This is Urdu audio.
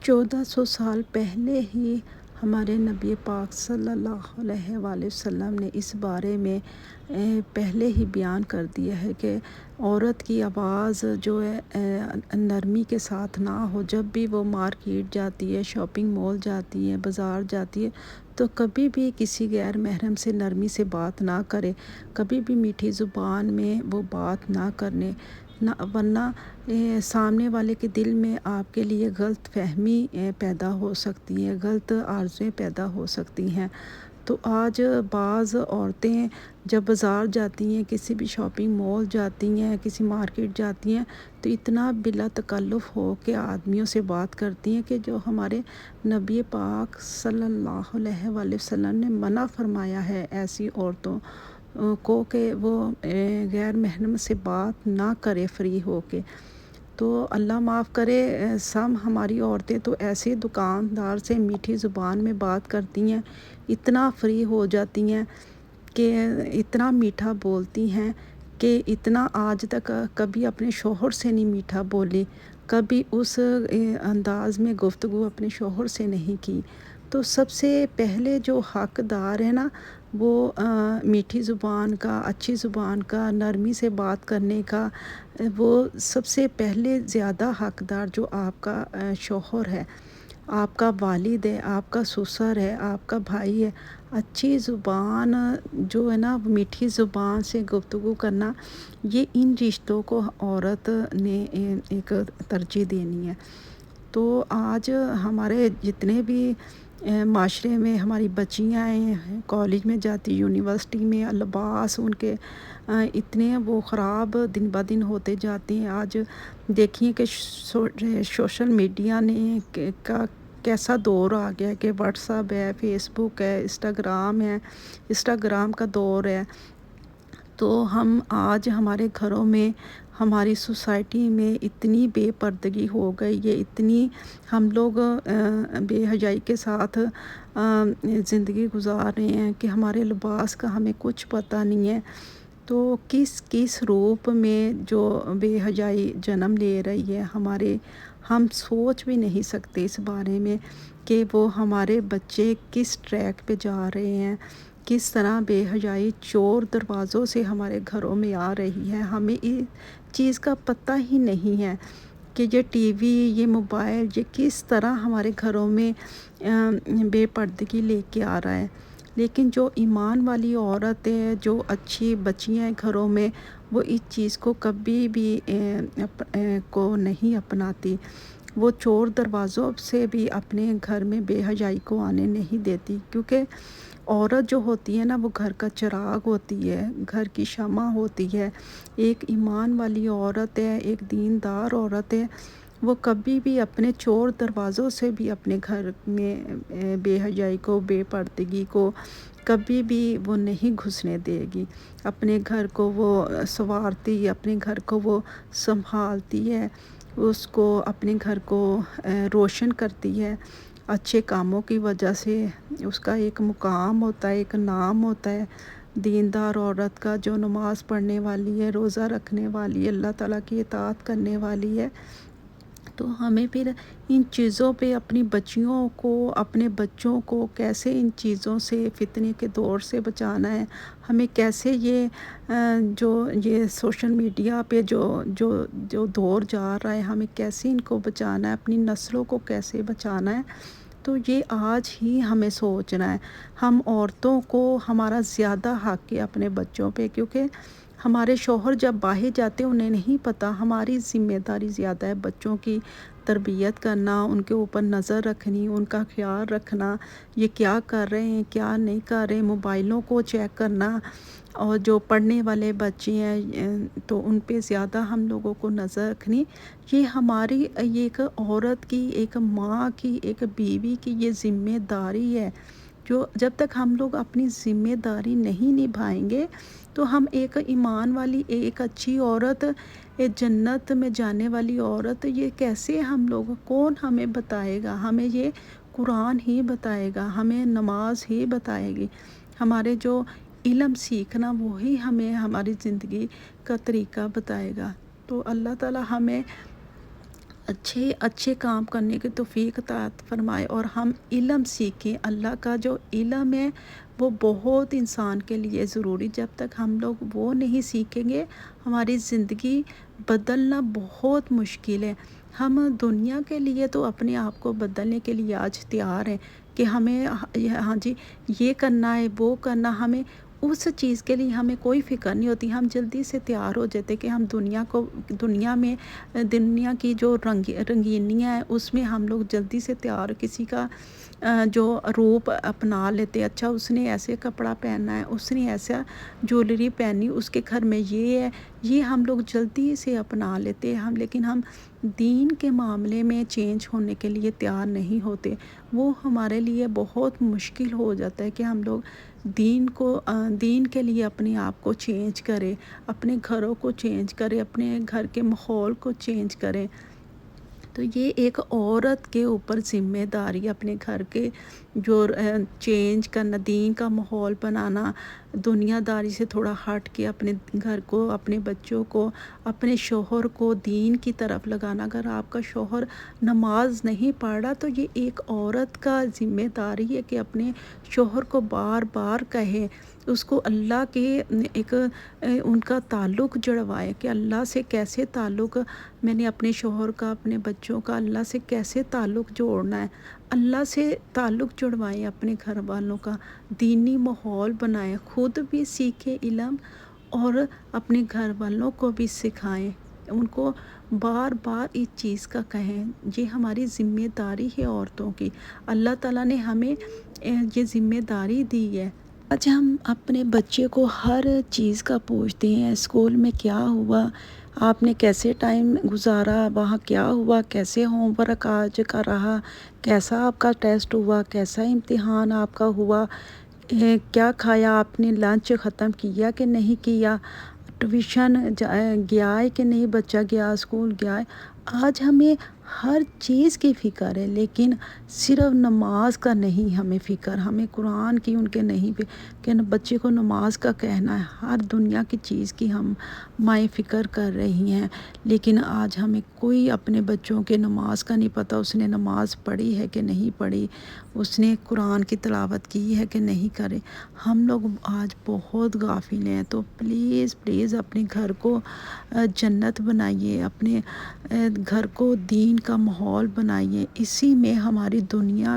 1400 سال پہلے ہی ہمارے نبی پاک صلی اللہ علیہ وآلہ وسلم نے اس بارے میں پہلے ہی بیان کر دیا ہے کہ عورت کی آواز جو ہے نرمی کے ساتھ نہ ہو. جب بھی وہ مارکیٹ جاتی ہے، شاپنگ مال جاتی ہے، بازار جاتی ہے، تو کبھی بھی کسی غیر محرم سے نرمی سے بات نہ کرے، کبھی بھی میٹھی زبان میں وہ بات نہ کرنے نہ، ورنہ سامنے والے کے دل میں آپ کے لیے غلط فہمی پیدا ہو سکتی ہے، غلط آرزویں پیدا ہو سکتی ہیں. تو آج بعض عورتیں جب بازار جاتی ہیں، کسی بھی شاپنگ مال جاتی ہیں، کسی مارکیٹ جاتی ہیں، تو اتنا بلا تکلف ہو کے آدمیوں سے بات کرتی ہیں کہ جو ہمارے نبی پاک صلی اللہ علیہ وآلہ وسلم نے منع فرمایا ہے ایسی عورتوں کو کہ وہ غیر محرم سے بات نہ کرے فری ہو کے. تو اللہ معاف کرے، سب ہماری عورتیں تو ایسے دکاندار سے میٹھی زبان میں بات کرتی ہیں، اتنا فری ہو جاتی ہیں کہ اتنا میٹھا بولتی ہیں کہ اتنا آج تک کبھی اپنے شوہر سے نہیں میٹھا بولی، کبھی اس انداز میں گفتگو اپنے شوہر سے نہیں کی. تو سب سے پہلے جو حقدار ہے نا، وہ میٹھی زبان کا، اچھی زبان کا، نرمی سے بات کرنے کا، وہ سب سے پہلے زیادہ حقدار جو آپ کا شوہر ہے، آپ کا والد ہے، آپ کا سسر ہے، آپ کا بھائی ہے. اچھی زبان جو ہے نا، میٹھی زبان سے گفتگو کرنا، یہ ان رشتوں کو عورت نے ایک ترجیح دینی ہے. تو آج ہمارے جتنے بھی معاشرے میں ہماری بچیاں ہیں، کالج میں جاتی، یونیورسٹی میں، لباس ان کے اتنے وہ خراب دن بہ دن ہوتے جاتے ہیں. آج دیکھیے کہ سوشل میڈیا نے کا کیسا دور آ گیا کہ واٹس ایپ ہے، فیس بک ہے، انسٹاگرام کا دور ہے. تو ہم آج ہمارے گھروں میں، ہماری سوسائٹی میں اتنی بے پردگی ہو گئی ہے، اتنی ہم لوگ بے حیائی کے ساتھ زندگی گزار رہے ہیں کہ ہمارے لباس کا ہمیں کچھ پتہ نہیں ہے. تو کس روپ میں جو بے حیائی جنم لے رہی ہے ہم سوچ بھی نہیں سکتے اس بارے میں کہ وہ ہمارے بچے کس ٹریک پہ جا رہے ہیں، کس طرح بے حیائی چور دروازوں سے ہمارے گھروں میں آ رہی ہے. ہمیں اس چیز کا پتہ ہی نہیں ہے کہ یہ ٹی وی، یہ موبائل، یہ کس طرح ہمارے گھروں میں بے پردگی لے کے آ رہا ہے. لیکن جو ایمان والی عورت ہے، جو اچھی بچیاں ہیں گھروں میں، وہ اس چیز کو کبھی بھی کو نہیں اپناتی. وہ چور دروازوں سے بھی اپنے گھر میں بے حیائی کو آنے نہیں دیتی، کیونکہ عورت جو ہوتی ہے نا، وہ گھر کا چراغ ہوتی ہے، گھر کی شمع ہوتی ہے. ایک ایمان والی عورت ہے، ایک دیندار عورت ہے، وہ کبھی بھی اپنے چور دروازوں سے بھی اپنے گھر میں بے حیائی کو، بے پردگی کو کبھی بھی وہ نہیں گھسنے دے گی. اپنے گھر کو وہ سنوارتی، اپنے گھر کو وہ سنبھالتی ہے، اس کو اپنے گھر کو روشن کرتی ہے. اچھے کاموں کی وجہ سے اس کا ایک مقام ہوتا ہے، ایک نام ہوتا ہے. دیندار عورت کا جو نماز پڑھنے والی ہے، روزہ رکھنے والی ہے، اللہ تعالیٰ کی اطاعت کرنے والی ہے. تو ہمیں پھر ان چیزوں پہ اپنی بچیوں کو، اپنے بچوں کو کیسے ان چیزوں سے، فتنے کے دور سے بچانا ہے. ہمیں کیسے یہ سوشل میڈیا پہ جو دور جا رہا ہے، ہمیں کیسے ان کو بچانا ہے، اپنی نسلوں کو کیسے بچانا ہے. تو یہ آج ہی ہمیں سوچنا ہے. ہم عورتوں کو ہمارا زیادہ حق ہے اپنے بچوں پہ، کیونکہ ہمارے شوہر جب باہر جاتے انہیں نہیں پتہ. ہماری ذمہ داری زیادہ ہے بچوں کی تربیت کرنا، ان کے اوپر نظر رکھنی، ان کا خیال رکھنا، یہ کیا کر رہے ہیں، کیا نہیں کر رہے، موبائلوں کو چیک کرنا. اور جو پڑھنے والے بچے ہیں تو ان پہ زیادہ ہم لوگوں کو نظر رکھنی. یہ ہماری ایک عورت کی، ایک ماں کی، ایک بیوی کی یہ ذمہ داری ہے. جو جب تک ہم لوگ اپنی ذمہ داری نہیں نبھائیں گے تو ہم ایک ایمان والی، ایک اچھی عورت، ایک جنت میں جانے والی عورت، یہ کیسے ہم لوگ، کون ہمیں بتائے گا؟ ہمیں یہ قرآن ہی بتائے گا، ہمیں نماز ہی بتائے گی. ہمارے جو علم سیکھنا، وہی ہمیں ہماری زندگی کا طریقہ بتائے گا. تو اللہ تعالیٰ ہمیں اچھے اچھے کام کرنے کی توفیق عطا فرمائے، اور ہم علم سیکھیں۔ اللہ کا جو علم ہے وہ بہت انسان کے لیے ضروری، جب تک ہم لوگ وہ نہیں سیکھیں گے ہماری زندگی بدلنا بہت مشکل ہے۔ ہم دنیا کے لیے تو اپنے آپ کو بدلنے کے لیے آج تیار ہیں کہ ہمیں ہاں جی یہ کرنا ہے وہ کرنا، ہمیں اس چیز کے لیے ہمیں کوئی فکر نہیں ہوتی، ہم جلدی سے تیار ہو جاتے کہ ہم دنیا میں دنیا کی جو رنگینیاں ہیں اس میں ہم لوگ جلدی سے تیار، کسی کا جو روپ اپنا لیتے، اچھا اس نے ایسے کپڑا پہننا ہے، اس نے ایسا جویلری پہنی، اس کے گھر میں یہ ہے، یہ ہم لوگ جلدی سے اپنا لیتے ہم، لیکن ہم دین کے معاملے میں چینج ہونے کے لیے تیار نہیں ہوتے۔ وہ ہمارے لیے بہت مشکل ہو جاتا ہے کہ ہم لوگ دین کے لیے اپنے آپ کو چینج کریں، اپنے گھروں کو چینج کریں، اپنے گھر کے ماحول کو چینج کریں۔ تو یہ ایک عورت کے اوپر ذمہ داری، اپنے گھر کے جو چینج کرنا، دین کا ماحول بنانا، دنیا داری سے تھوڑا ہٹ کے اپنے گھر کو، اپنے بچوں کو، اپنے شوہر کو دین کی طرف لگانا۔ اگر آپ کا شوہر نماز نہیں پڑھ رہا تو یہ ایک عورت کا ذمہ داری ہے کہ اپنے شوہر کو بار بار کہے، اس کو اللہ کے ان کا تعلق جڑوائے کہ اللہ سے کیسے تعلق میں نے اپنے شوہر کا، اپنے بچوں کا اللہ سے کیسے تعلق جوڑنا ہے، اللہ سے تعلق جڑوائیں، اپنے گھر والوں کا دینی ماحول بنائیں، خود بھی سیکھیں علم اور اپنے گھر والوں کو بھی سکھائیں، ان کو بار بار اس چیز کا کہیں۔ یہ ہماری ذمہ داری ہے عورتوں کی، اللہ تعالیٰ نے ہمیں یہ ذمہ داری دی ہے۔ آج ہم اپنے بچے کو ہر چیز کا پوچھتے ہیں، اسکول میں کیا ہوا، آپ نے کیسے ٹائم گزارا، وہاں کیا ہوا، کیسے ہوم ورک آج کا رہا، کیسا آپ کا ٹیسٹ ہوا، کیسا امتحان آپ کا ہوا، کیا کھایا آپ نے، لنچ ختم کیا کہ نہیں کیا، ٹیوشن گیا ہے کہ نہیں بچہ گیا، اسکول گیا ہے۔ آج ہمیں ہر چیز کی فکر ہے، لیکن صرف نماز کا نہیں ہمیں فکر، ہمیں قرآن کی ان کے نہیں کہ بچے کو نماز کا کہنا ہے۔ ہر دنیا کی چیز کی ہم مائیں فکر کر رہی ہیں، لیکن آج ہمیں کوئی اپنے بچوں کے نماز کا نہیں پتہ، اس نے نماز پڑھی ہے کہ نہیں پڑھی، اس نے قرآن کی تلاوت کی ہے کہ نہیں کرے۔ ہم لوگ آج بہت غافل ہیں، تو پلیز پلیز اپنے گھر کو جنت بنائیے، اپنے گھر کو دین کا ماحول بنائیے، اسی میں ہماری دنیا